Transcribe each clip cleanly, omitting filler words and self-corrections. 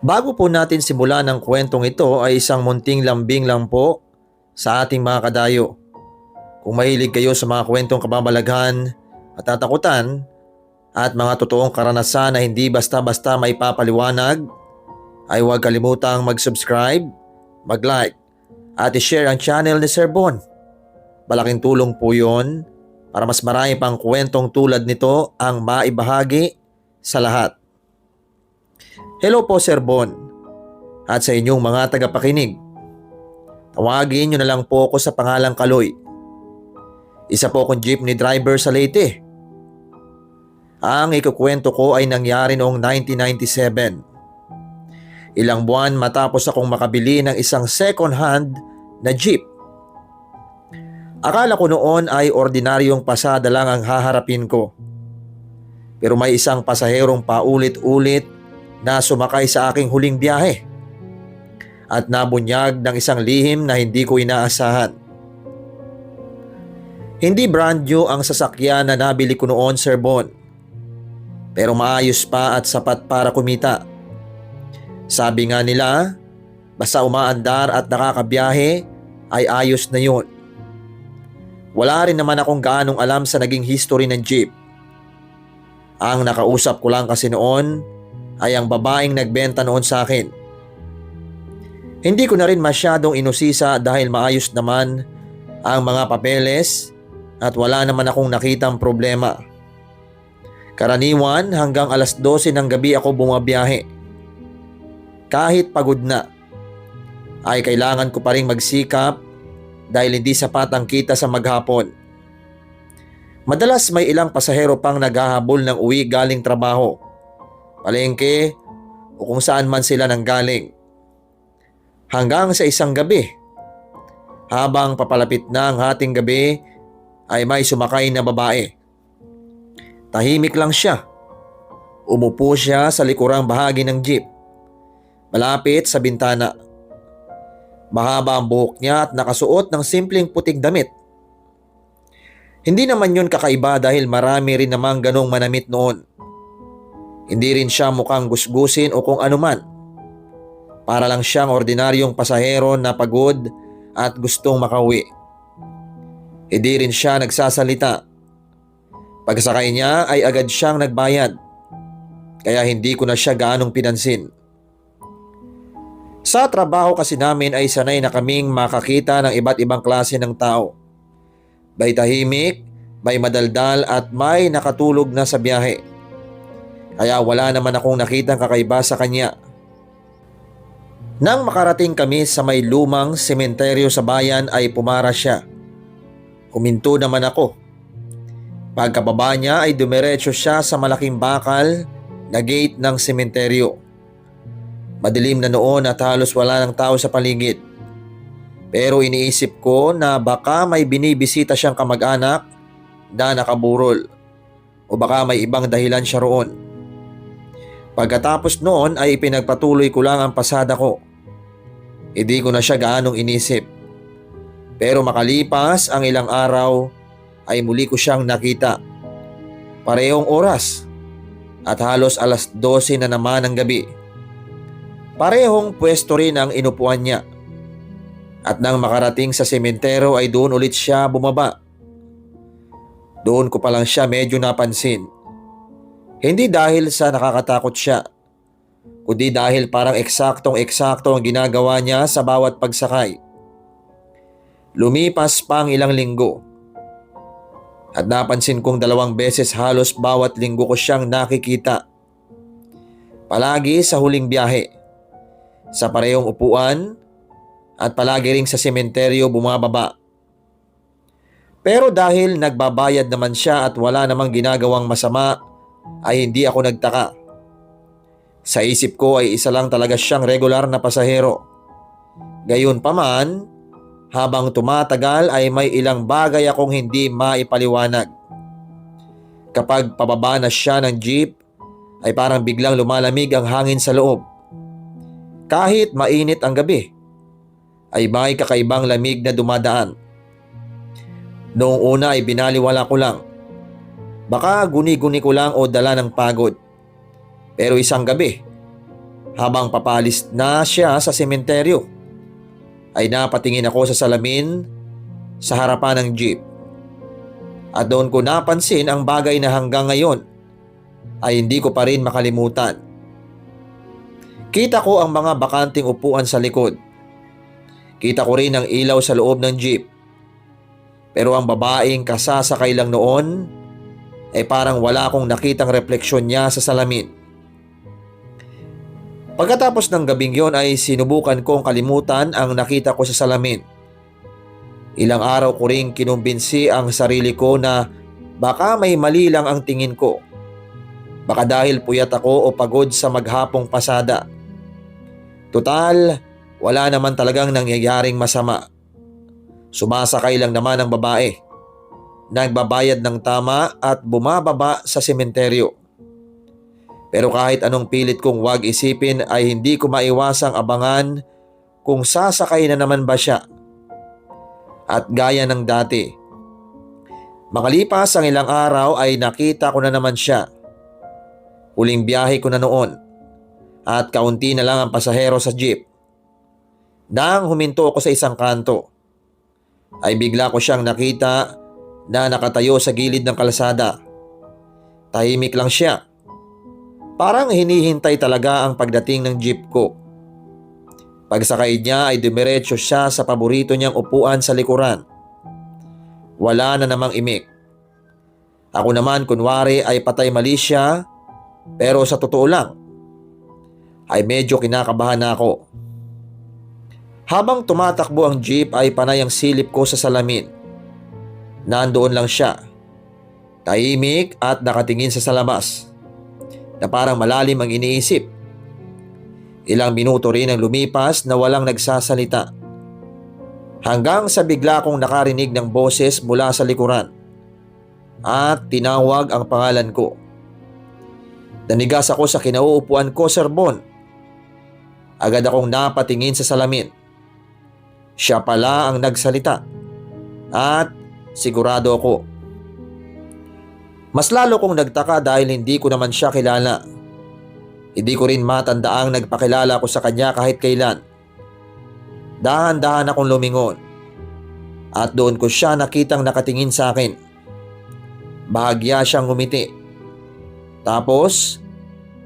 Bago po natin simulan ang kwentong ito ay isang munting lambing lang po sa ating mga kadayo. Kung mahilig kayo sa mga kwentong kababalaghan at tatakutan at mga totoong karanasan na hindi basta-basta may papaliwanag, ay huwag kalimutang mag-subscribe, mag-like at i-share ang channel ni Sir Bon. Malaking tulong po yon para mas marami pang kwentong tulad nito ang maibahagi sa lahat. Hello po Sir Bon at sa inyong mga tagapakinig. Tawagin niyo na lang po ako sa pangalang Kaloy. Isa po akong jeepney driver sa Leyte. Ang ikukwento ko ay nangyari noong 1997. Ilang buwan matapos akong makabili ng isang second hand na jeep. Akala ko noon ay ordinaryong pasada lang ang haharapin ko. Pero may isang pasaherong paulit-ulit na sumakay sa aking huling biyahe at nabunyag ng isang lihim na hindi ko inaasahan. Hindi brand new ang sasakyan na nabili ko noon, Sir Bon. Pero maayos pa at sapat para kumita. Sabi nga nila, basta umaandar at nakakabiyahe ay ayos na yun. Wala rin naman akong gaanong alam sa naging history ng jeep. Ang nakausap ko lang kasi noon ay ang babaeng nagbenta noon sa akin. Hindi ko na rin masyadong inusisa dahil maayos naman ang mga papeles at wala naman akong nakitang problema. Karaniwan hanggang alas 12 ng gabi ako bumabiyahe. Kahit pagod na, ay kailangan ko pa rin magsikap dahil hindi sapat ang kita sa maghapon. Madalas may ilang pasahero pang naghahabol ng uwi galing trabaho, palengke o kung saan man sila nanggaling. Hanggang sa isang gabi, habang papalapit na ang hating gabi ay may sumakay na babae. Tahimik lang siya. Umupo siya sa likurang bahagi ng jeep, malapit sa bintana. Mahaba ang buhok niya at nakasuot ng simpleng puting damit. Hindi naman yun kakaiba dahil marami rin namang ganong manamit noon. Hindi rin siya mukhang gusgusin o kung anuman. Para lang siyang ordinaryong pasahero na pagod at gustong makauwi. Hindi rin siya nagsasalita. Pagkasakay niya ay agad siyang nagbayad. Kaya hindi ko na siya gaanong pinansin. Sa trabaho kasi namin ay sanay na kaming makakita ng iba't ibang klase ng tao. May tahimik, may madaldal at may nakatulog na sa biyahe. Kaya wala naman akong nakitang kakaiba sa kanya. Nang makarating kami sa may lumang sementeryo sa bayan ay pumara siya. Huminto naman ako. Pagkababa niya ay dumiretso siya sa malaking bakal na gate ng sementeryo. Madilim na noon at halos wala ng tao sa paligid. Pero iniisip ko na baka may binibisita siyang kamag-anak na nakaburol o baka may ibang dahilan siya roon. Pagkatapos noon ay ipinagpatuloy ko lang ang pasada ko. Hindi ko na siya gaanong inisip. Pero makalipas ang ilang araw ay muli ko siyang nakita. Parehong oras at halos alas 12 na naman ng gabi. Parehong pwesto rin ang inupuan niya. At nang makarating sa sementero ay doon ulit siya bumaba. Doon ko pa lang siya medyo napansin. Hindi dahil sa nakakatakot siya, kundi dahil parang eksaktong-eksakto ang ginagawa niya sa bawat pagsakay. Lumipas pa ang ilang linggo. At napansin kong 2 beses halos bawat linggo ko siyang nakikita. Palagi sa huling biyahe, sa parehong upuan at palagi ring sa sementeryo bumababa. Pero dahil nagbabayad naman siya at wala namang ginagawang masama ay hindi ako nagtaka. Sa isip ko ay isa lang talaga siyang regular na pasahero. Gayunpaman, habang tumatagal ay may ilang bagay akong hindi maipaliwanag. Kapag pababa na siya ng jeep ay parang biglang lumalamig ang hangin sa loob. Kahit mainit ang gabi, ay may kakaibang lamig na dumadaan. Noong una ay binaliwala ko lang. Baka guni-guni ko lang o dala ng pagod. Pero isang gabi, Habang papalis na siya sa sementeryo, ay napatingin ako sa salamin sa harapan ng jeep. At doon ko napansin ang bagay na hanggang ngayon ay hindi ko pa rin makalimutan. Kita ko ang mga bakanting upuan sa likod. Kita ko rin ang ilaw sa loob ng jeep. Pero ang babaeng kasasakay lang noon ay parang wala akong nakitang refleksyon niya sa salamin. Pagkatapos ng gabing yon ay sinubukan kong kalimutan ang nakita ko sa salamin. Ilang araw ko ring kinumbinsi ang sarili ko na baka may mali lang ang tingin ko. Baka dahil puyat ako o pagod sa maghapong pasada. Tutal, wala naman talagang nangyayaring masama. Sumasakay lang naman ang babae. Nagbabayad ng tama at bumababa sa sementeryo. Pero kahit anong pilit kong wag isipin ay hindi ko maiwasang abangan kung sasakay na naman ba siya. At gaya ng dati, makalipas ang ilang araw ay nakita ko na naman siya. Huling biyahe ko na noon at kaunti na lang ang pasahero sa jeep. Nang huminto ako sa isang kanto, ay bigla ko siyang nakita na nakatayo sa gilid ng kalsada. Tahimik lang siya. Parang hinihintay talaga ang pagdating ng jeep ko. Pagsakay niya ay dumiretso siya sa paborito niyang upuan sa likuran. Wala na namang imik. Ako naman kunwari ay patay mali siya, pero sa totoo lang ay medyo kinakabahan na ako. Habang tumatakbo ang jeep ay panay ang silip ko sa salamin. Nandoon lang siya, tahimik at nakatingin sa salamas, na parang malalim ang iniisip. Ilang minuto rin ang lumipas na walang nagsasalita. Hanggang sa bigla kong nakarinig ng boses mula sa likuran at tinawag ang pangalan ko. Nanigas ako sa kinauupuan ko, Sir Bon. Agad akong napatingin sa salamin. Siya pala ang nagsalita at sigurado ako. Mas lalo kong nagtaka dahil hindi ko naman siya kilala. Hindi ko rin matandaang nagpakilala ko sa kanya kahit kailan. Dahan-dahan akong lumingon at doon ko siya nakitang nakatingin sa akin. Bahagya siyang ngumiti. Tapos,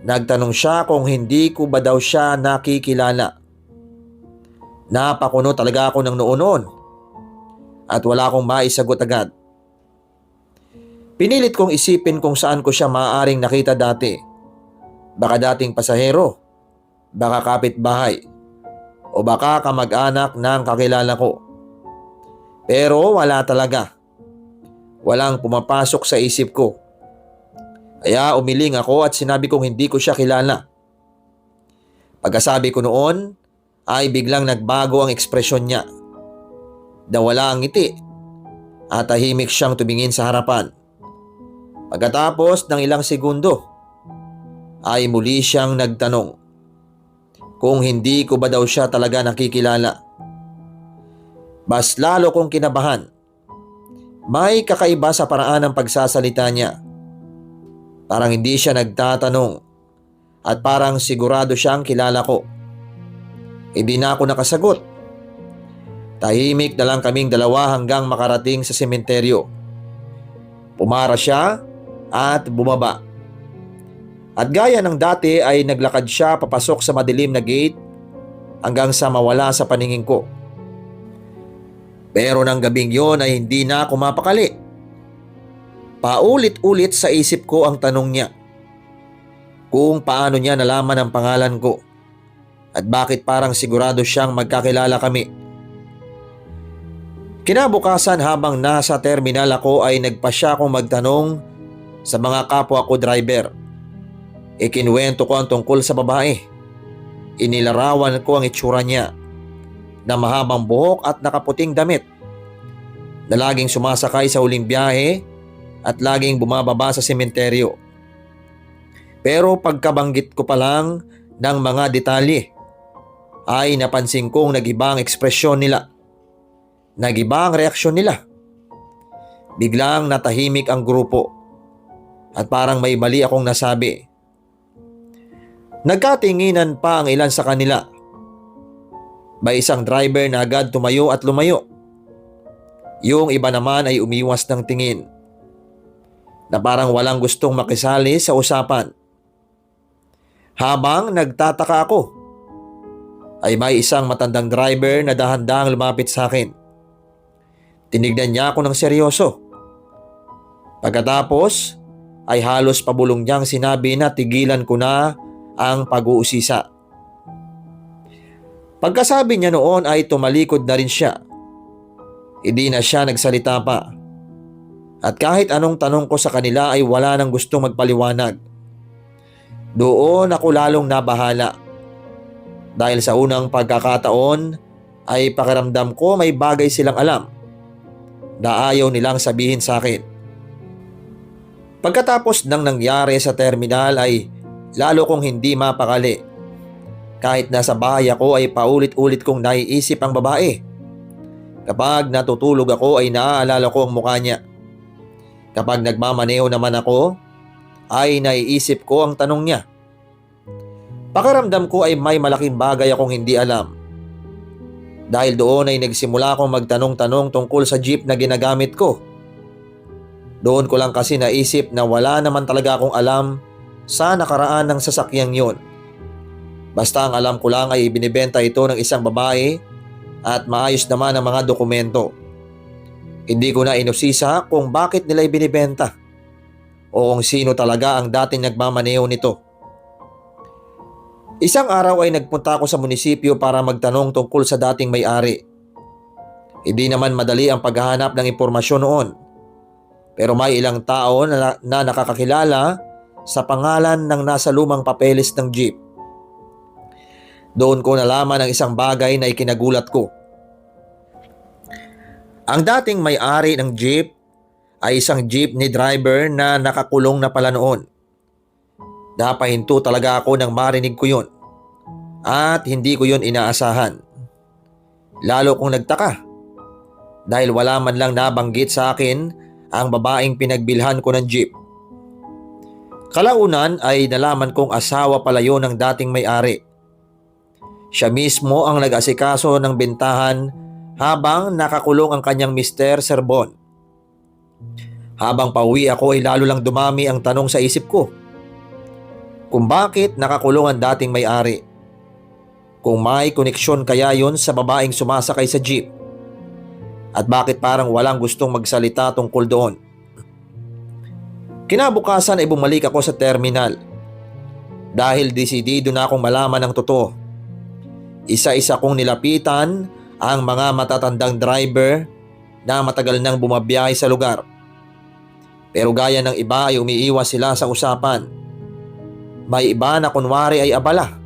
nagtanong siya kung hindi ko ba daw siya nakikilala. Napakuno talaga ako ng noon at wala akong maisagot agad. Pinilit kong isipin kung saan ko siya maaaring nakita dati. Baka dating pasahero, baka kapitbahay, o baka kamag-anak ng kakilala ko. Pero wala talaga. Walang pumapasok sa isip ko. Kaya umiling ako at sinabi kong hindi ko siya kilala. Pagkasabi ko noon ay biglang nagbago ang ekspresyon niya. Nawala ang ngiti at tahimik siyang tumingin sa harapan. Pagkatapos ng ilang segundo ay muli siyang nagtanong kung hindi ko ba daw siya talaga nakikilala. Mas lalo kong kinabahan. May kakaiba sa paraan ng pagsasalita niya. Parang hindi siya nagtatanong at parang sigurado siyang kilala ko. Hindi na ako nakasagot. Tahimik na lang kaming dalawa hanggang makarating sa sementeryo. Pumara siya at bumaba. At gaya ng dati ay naglakad siya papasok sa madilim na gate hanggang sa mawala sa paningin ko. Pero ng gabing yon ay hindi na ako mapakali. Paulit-ulit sa isip ko ang tanong niya. Kung paano niya nalaman ang pangalan ko at bakit parang sigurado siyang magkakilala kami. Kinabukasan habang nasa terminal ako ay nagpasya akong magtanong sa mga kapwa ko driver. Ikinuwento ko ang tungkol sa babae. Inilarawan ko ang itsura niya na mahabang buhok at nakaputing damit, na laging sumasakay sa huling biyahe at laging bumababa sa sementeryo. Pero pagkabanggit ko pa lang ng mga detalye ay napansin kong nag-iba ang ekspresyon nila. Nag-iba ang reaksyon nila. Biglang natahimik ang grupo at parang may mali akong nasabi. Nagkatinginan pa ang ilan sa kanila. May isang driver na agad tumayo at lumayo. Yung iba naman ay umiwas ng tingin, na parang walang gustong makisali sa usapan. Habang nagtataka ako, ay may isang matandang driver na dahan-dahang lumapit sa akin. Tinignan niya ako ng seryoso. Pagkatapos ay halos pabulong niyang sinabi na tigilan ko na ang pag-uusisa. Pagkasabi niya noon ay tumalikod na rin siya. Hindi na siya nagsalita pa. At kahit anong tanong ko sa kanila ay wala nang gustong magpaliwanag. Doon ako lalong nabahala. Dahil sa unang pagkakataon ay pakiramdam ko may bagay silang alam na ayaw nilang sabihin sa akin. Pagkatapos ng nangyari sa terminal ay lalo kong hindi mapakali. Kahit nasa bahay ako ay paulit-ulit kong naiisip ang babae. Kapag natutulog ako ay naaalala ko ang mukha niya. Kapag nagmamaneho naman ako ay naiisip ko ang tanong niya. Pakiramdam ko ay may malaking bagay akong hindi alam. Dahil doon ay nagsimula akong magtanong-tanong tungkol sa jeep na ginagamit ko. Doon ko lang kasi naisip na wala naman talaga akong alam sa nakaraan ng sasakyang yon. Basta ang alam ko lang ay ibinibenta ito ng isang babae at maayos naman ang mga dokumento. Hindi ko na inusisa kung bakit nila ibinibenta o kung sino talaga ang dating nagmamaneho nito. Isang araw ay nagpunta ako sa munisipyo para magtanong tungkol sa dating may-ari. Hindi naman madali ang paghahanap ng impormasyon noon. Pero may ilang tao na nakakakilala sa pangalan ng nasa lumang papeles ng jeep. Doon ko nalaman ang isang bagay na ikinagulat ko. Ang dating may-ari ng jeep ay isang jeepney driver na nakakulong na pala noon. Napahinto talaga ako nang marinig ko yun. At hindi ko yun inaasahan. Lalo kong nagtaka. Dahil wala man lang nabanggit sa akin ang babaeng pinagbilhan ko ng jeep. Kalaunan ay nalaman kong asawa pala yun ng dating may-ari. Siya mismo ang nag-asikaso ng bentahan habang nakakulong ang kanyang Mr. Serbon. Habang pauwi ako ay lalo lang dumami ang tanong sa isip ko. Kung bakit nakakulong ang dating may-ari? Kung may koneksyon kaya yun sa babaeng sumasakay sa jeep? At bakit parang walang gustong magsalita tungkol doon? Kinabukasan ay bumalik ako sa terminal. Dahil desidido na akong malaman ang totoo. Isa-isa kong nilapitan ang mga matatandang driver na matagal nang bumabiyahe sa lugar. Pero gaya ng iba ay umiiwas sila sa usapan. May iba na kunwari ay abala.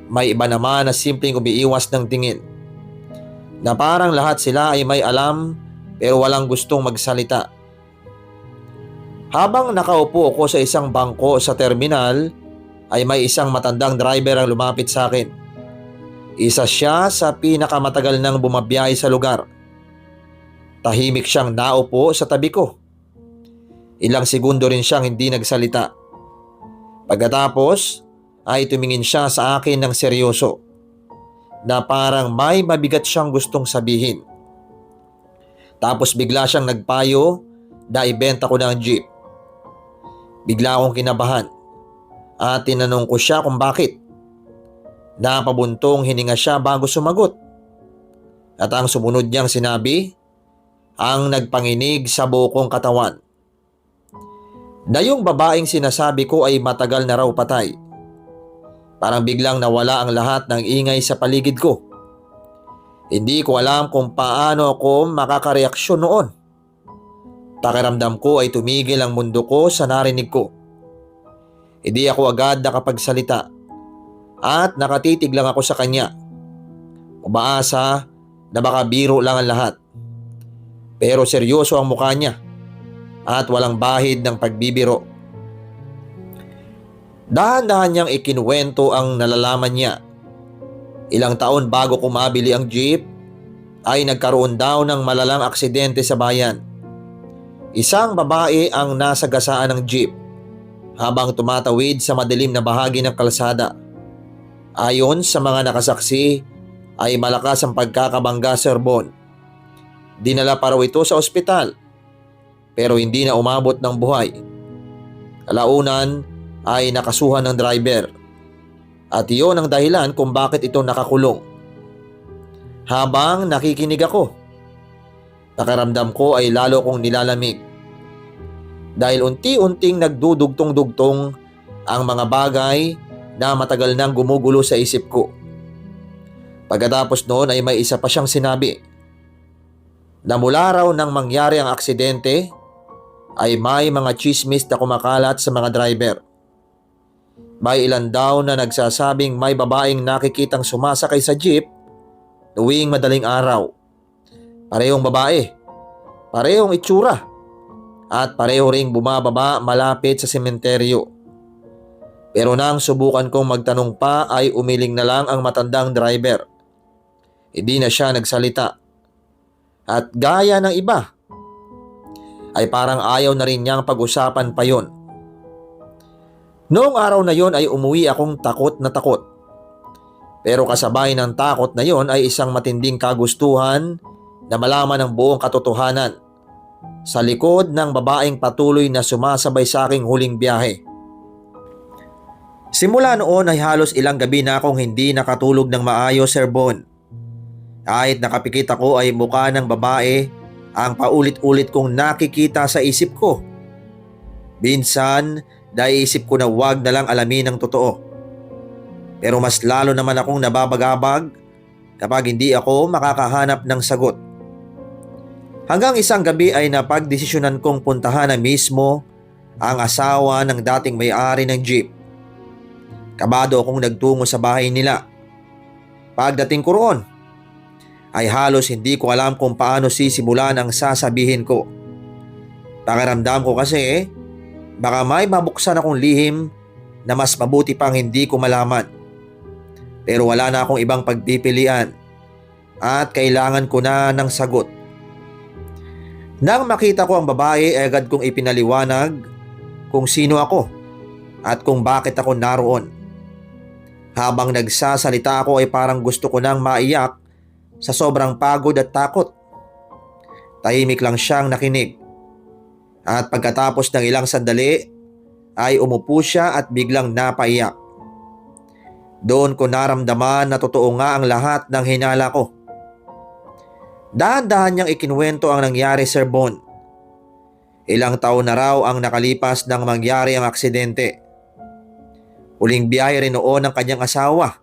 May iba naman na simpleng umiiwas ng tingin. Na parang lahat sila ay may alam pero walang gustong magsalita. Habang nakaupo ako sa isang bangko sa terminal ay may isang matandang driver ang lumapit sa akin. Isa siya sa pinakamatagal nang bumabiyahe sa lugar. Tahimik siyang naupo sa tabi ko. Ilang segundo rin siyang hindi nagsalita. Pagkatapos ay tumingin siya sa akin ng seryoso na parang may mabigat siyang gustong sabihin. Tapos bigla siyang nagpayo na ibenta ko na ang jeep. Bigla akong kinabahan at tinanong ko siya kung bakit. Napabuntong hininga siya bago sumagot. At ang sumunod niyang sinabi, ang nagpanginig sa buong katawan. Na yung babaeng sinasabi ko ay matagal na raw patay. Parang biglang nawala ang lahat ng ingay sa paligid ko. Hindi ko alam kung paano ako makakareaksyon noon. Pakiramdam ko ay tumigil ang mundo ko sa narinig ko. Hindi ako agad nakapagsalita at nakatitig lang ako sa kanya. Umaasa na baka biro lang ang lahat. Pero seryoso ang mukha niya at walang bahid ng pagbibiro. Dahan-dahan niyang ikinuwento ang nalalaman niya. Ilang taon bago kumabili ang jeep ay nagkaroon daw ng malalang aksidente sa bayan. Isang babae ang nasagasaan ng jeep habang tumatawid sa madilim na bahagi ng kalsada. Ayon sa mga nakasaksi ay malakas ang pagkakabangga, Sir Bon. Dinala pa raw ito sa ospital pero hindi na umabot ng buhay. Kalaunan ay nakasuhan ng driver at iyon ang dahilan kung bakit ito nakakulong. Habang nakikinig ako, pakiramdam ko ay lalo kong nilalamig dahil unti-unting nagdudugtong-dugtong ang mga bagay na matagal nang gumugulo sa isip ko. Pagkatapos noon ay may isa pa siyang sinabi na mula raw nang mangyari ang aksidente ay may mga chismis na kumakalat sa mga driver. May ilan daw na nagsasabing may babaeng nakikitang sumasakay sa jeep tuwing madaling araw. Parehong babae, parehong itsura, at pareho ring bumababa malapit sa sementeryo. Pero nang subukan kong magtanong pa ay umiling na lang ang matandang driver. Hindi na siya nagsalita. At gaya ng iba, ay parang ayaw na rin niyang pag-usapan pa yon. Noong araw na yon ay umuwi akong takot na takot. Pero kasabay ng takot na yon ay isang matinding kagustuhan na malaman ang buong katotohanan sa likod ng babaeng patuloy na sumasabay sa aking huling biyahe. Simula noon ay halos ilang gabi na akong hindi nakatulog ng maayos, Sir Bon. Kahit nakapikit ako ay mukha ng babae ang paulit-ulit kong nakikita sa isip ko. Minsan, naisip ko na wag na lang alamin ang totoo. Pero mas lalo naman akong nababagabag kapag hindi ako makakahanap ng sagot. Hanggang isang gabi ay napagdesisyonan kong puntahan na mismo ang asawa ng dating may-ari ng jeep. Kabado akong nagtungo sa bahay nila. Pagdating ko roon, ay halos hindi ko alam kung paano sisimulan ang sasabihin ko. Pakiramdam ko kasi baka may mabuksan akong lihim na mas mabuti pang hindi ko malaman. Pero wala na akong ibang pagpipilian at kailangan ko na ng sagot. Nang makita ko ang babae ay agad kong ipinaliwanag kung sino ako at kung bakit ako naroon. Habang nagsasalita ako ay parang gusto ko nang maiyak sa sobrang pagod at takot. Tahimik lang siyang nakinig. At pagkatapos ng ilang sandali ay umupo siya at biglang napaiyak. Doon ko naramdaman na totoo nga ang lahat ng hinala ko. Dahan-dahan niyang ikinuwento ang nangyari, Sir Bon. Ilang taon na raw ang nakalipas nang mangyari ang aksidente. Huling biyahe rin noon ng kanyang asawa.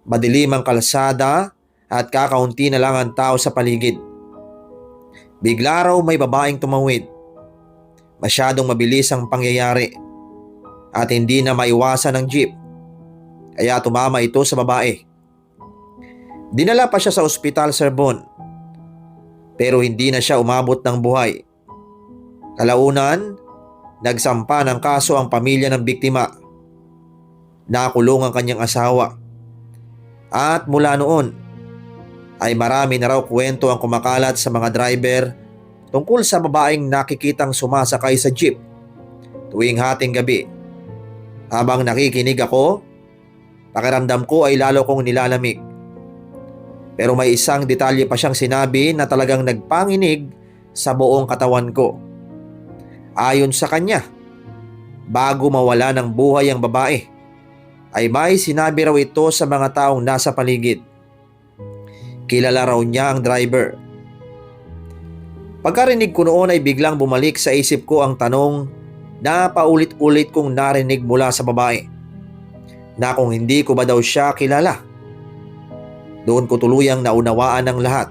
Madilim ang kalsada at kakaunti na lang ang tao sa paligid. Bigla raw may babaeng tumawid. Masyadong mabilis ang pangyayari at hindi na maiwasan ng jeep. Kaya tumama ito sa babae. Dinala pa siya sa ospital, Sir Bon. Pero hindi na siya umabot ng buhay. Kalaunan, nagsampa ng kaso ang pamilya ng biktima. Nakulong ang kanyang asawa. At mula noon, ay marami na raw kwento ang kumakalat sa mga driver tungkol sa babaeng nakikitang sumasakay sa jeep tuwing hating gabi. Habang nakikinig ako, pakiramdam ko ay lalo kong nilalamig. Pero may isang detalye pa siyang sinabi na talagang nagpanginig sa buong katawan ko. Ayon sa kanya, bago mawala ng buhay ang babae, ay may sinabi raw ito sa mga taong nasa paligid. Kilala raw niya ang driver. Pagkarinig ko noon ay biglang bumalik sa isip ko ang tanong na paulit-ulit kong narinig mula sa babae. Na kung hindi ko ba daw siya kilala. Doon ko tuluyang naunawaan ang lahat.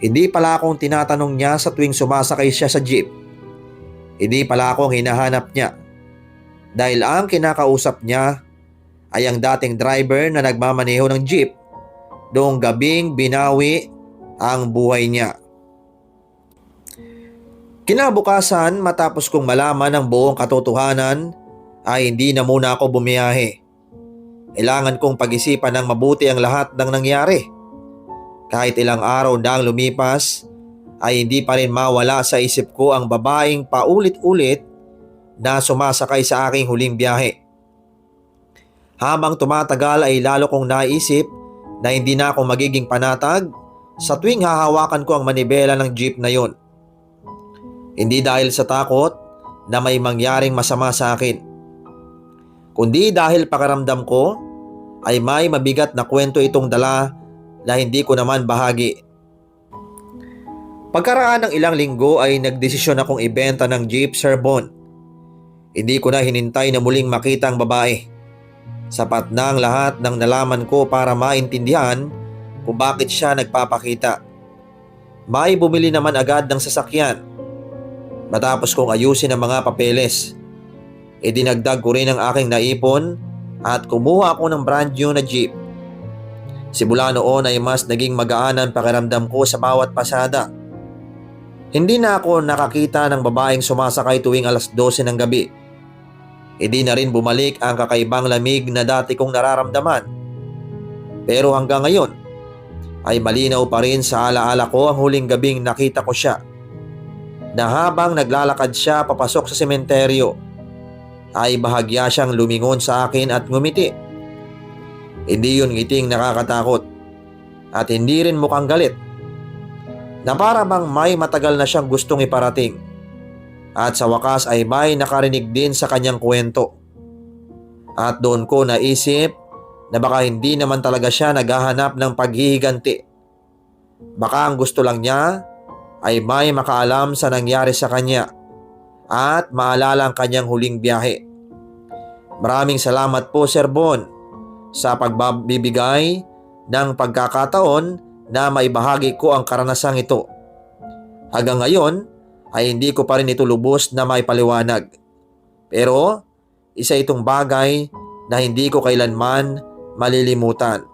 Hindi pala akong tinatanong niya sa tuwing sumasakay siya sa jeep. Hindi pala akong hinahanap niya. Dahil ang kinakausap niya ay ang dating driver na nagmamaneho ng jeep noong gabing binawi ang buhay niya. Kinabukasan, matapos kong malaman ang buong katotohanan, ay hindi na muna ako bumiyahe. Kailangan kong pag-isipan ng mabuti ang lahat ng nangyari. Kahit ilang araw na ang lumipas, ay hindi pa rin mawala sa isip ko ang babaeng paulit-ulit na sumasakay sa aking huling biyahe. Habang tumatagal ay lalo kong naisip na hindi na ako magiging panatag sa tuwing hahawakan ko ang manibela ng jeep na yon. Hindi dahil sa takot na may mangyaring masama sa akin, kundi dahil pakiramdam ko ay may mabigat na kwento itong dala na hindi ko naman bahagi. Pagkaraan ng ilang linggo ay nagdesisyon akong ibenta ng jeep, Sir Bon. Hindi ko na hinintay na muling makita ang babae. Sapat na ang lahat ng nalaman ko para maintindihan kung bakit siya nagpapakita. May bumili naman agad ng sasakyan. Matapos kong ayusin ang mga papeles, dinagdag ko rin ang aking naipon at kumuha ako ng brand new na jeep. Simula noon ay mas naging magaan ang pakiramdam ko sa bawat pasada. Hindi na ako nakakita ng babaeng sumasakay tuwing alas 12 ng gabi. Hindi na rin bumalik ang kakaibang lamig na dati kong nararamdaman. Pero hanggang ngayon ay malinaw pa rin sa alaala ko ang huling gabing nakita ko siya, na habang naglalakad siya papasok sa sementeryo ay bahagya siyang lumingon sa akin at ngumiti. Hindi yun ngiting nakakatakot at hindi rin mukhang galit, na para bang may matagal na siyang gustong iparating. At sa wakas ay may nakarinig din sa kanyang kwento. At doon ko naisip na baka hindi naman talaga siya naghahanap ng paghihiganti. Baka ang gusto lang niya ay may makaalam sa nangyari sa kanya at maalala ang kanyang huling biyahe. Maraming salamat po, Sir Bon, sa pagbibigay ng pagkakataon na maibahagi ko ang karanasang ito. Hanggang ngayon ay hindi ko pa rin ito lubos na may paliwanag. Pero isa itong bagay na hindi ko kailanman malilimutan.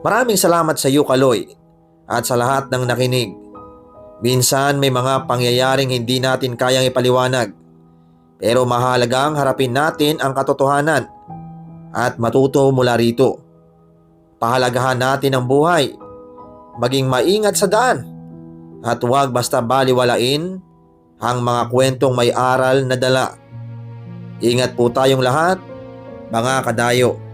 Maraming salamat sa iyo, Kaloy, at sa lahat ng nakinig. Minsan may mga pangyayaring hindi natin kayang ipaliwanag, pero mahalagang harapin natin ang katotohanan at matuto mula rito. Pahalagahan natin ang buhay, maging maingat sa daan, at huwag basta baliwalain ang mga kwentong may aral na dala. Ingat po tayong lahat, mga kadayo.